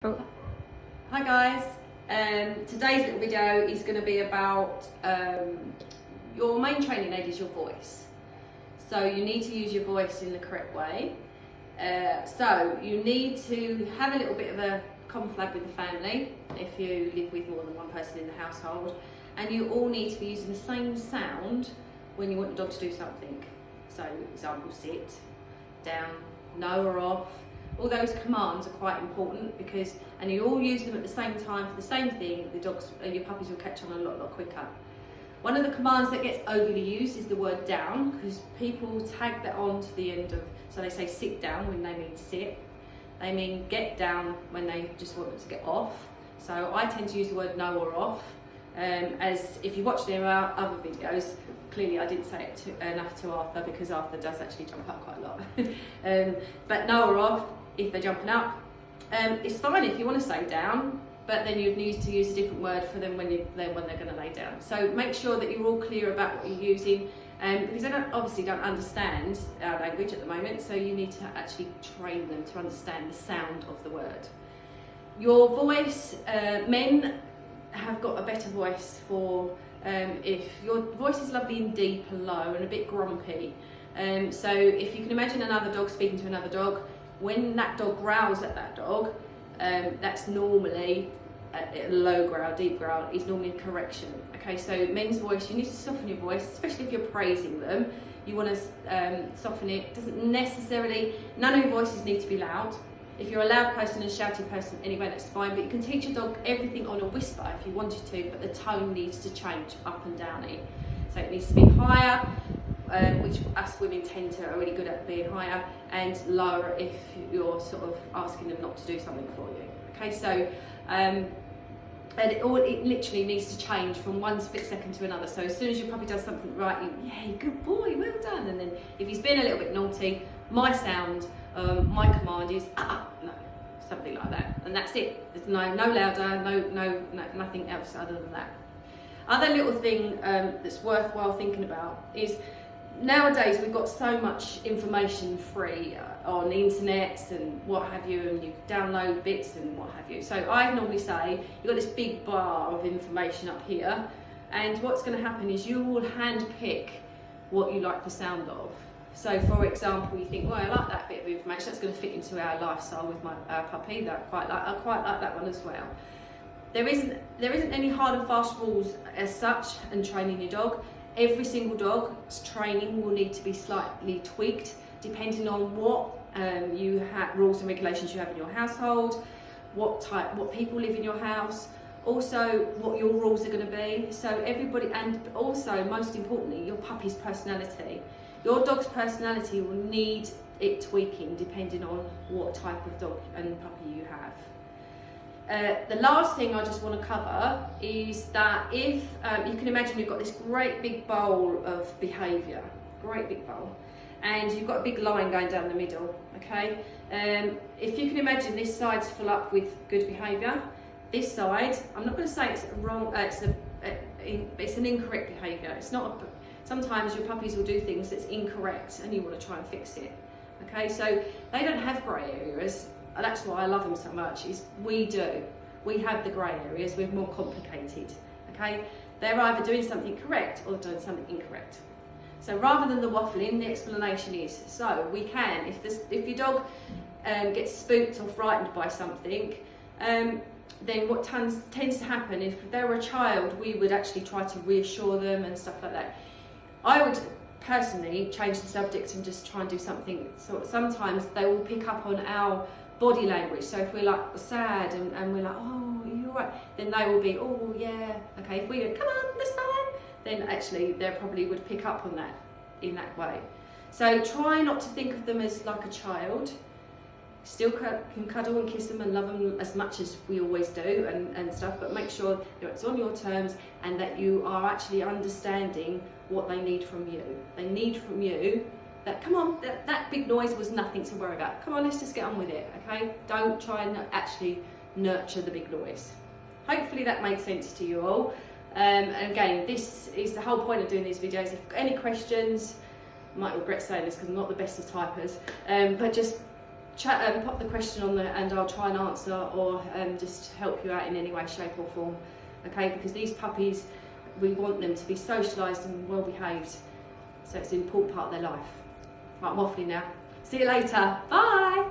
Oh. Hi guys, today's little video is going to be about your main training aid is your voice. So you need to use your voice in the correct way. So you need to have a little bit of a conflag with the family if you live with more than one person in the household, and you all need to be using the same sound when you want your dog to do something. So example, sit, down, no or off. All those commands are quite important because, and you all use them at the same time for the same thing, the dogs, your puppies will catch on a lot quicker. One of the commands that gets overly used is the word down, because people tag that on to the end of, so they say sit down when they mean sit. They mean get down when they just want them to get off. So I tend to use the word no or off. As if you watch their other videos, clearly I didn't say it enough to Arthur, because Arthur does actually jump up quite a lot. But no or off, if they're jumping up, it's fine if you want to say down, but then you'd need to use a different word for them when they're going to lay down. So make sure that you're all clear about what you're using, because they obviously don't understand our language at the moment, so you need to actually train them to understand the sound of the word. Your voice, men have got a better voice for if your voice is lovely and deep and low and a bit grumpy. So if you can imagine another dog speaking to another dog, when that dog growls at that dog, that's normally a low growl, deep growl is normally a correction. Okay, so men's voice, you need to soften your voice, especially if you're praising them. You want to soften it. Doesn't necessarily, none of your voices need to be loud. If you're a loud person and a shouty person anyway, that's fine, but you can teach a dog everything on a whisper if you wanted to, but the tone needs to change up and down it. So it needs to be higher, which us women tend to are really good at being higher, and lower if you're sort of asking them not to do something for you. Okay, so and it literally needs to change from one split second to another. So as soon as your puppy does something right, yay, good boy, well done. And then if he's been a little bit naughty, my sound, my command is no, something like that, and that's it. There's no louder, no, nothing else other than that. Other little thing that's worthwhile thinking about is, nowadays we've got so much information free on the internet and what have you, and you download bits and what have you. So I normally say you've got this big bar of information up here, and what's going to happen is you will hand pick what you like the sound of. So for example, you think, well, I like that bit of information, that's going to fit into our lifestyle with my puppy, I quite like that one as well. There isn't any hard and fast rules as such in training your dog. Every single dog's training will need to be slightly tweaked depending on what rules and regulations you have in your household, what people live in your house, also what your rules are going to be. So everybody, and also most importantly, your puppy's personality. Your dog's personality will need it tweaking depending on what type of dog and puppy you have. The last thing I just want to cover is that if you can imagine you've got this great big bowl of behaviour, great big bowl, and you've got a big line going down the middle, okay? If you can imagine this side's full up with good behaviour, this side, I'm not going to say it's wrong, it's an incorrect behaviour. It's not. Sometimes your puppies will do things that's incorrect and you want to try and fix it, okay? So they don't have grey areas. That's why I love them so much, is we do. We have the grey areas, we're more complicated, okay? They're either doing something correct or doing something incorrect. So rather than the waffling, the explanation is, so we can, if your dog gets spooked or frightened by something, then what tends to happen, if they were a child, we would actually try to reassure them and stuff like that. I would personally change the subject and just try and do something. So sometimes they will pick up on our body language. So if we're like sad and we're like, oh, are you all right? Then they will be, oh yeah, okay. If we go, come on, this time, then actually they probably would pick up on that in that way. So try not to think of them as like a child. Still can cuddle and kiss them and love them as much as we always do and stuff, but make sure that it's on your terms and that you are actually understanding what they need from you. They need from you that, come on, that big noise was nothing to worry about. Come on, let's just get on with it, okay? Don't try and actually nurture the big noise. Hopefully that made sense to you all. And again, this is the whole point of doing these videos. If you've got any questions, I might regret saying this because I'm not the best of typers, but just pop the question on there and I'll try and answer, or just help you out in any way, shape or form. Okay, because these puppies, we want them to be socialised and well behaved, so it's an important part of their life. Right, I'm waffling now. See you later. Bye.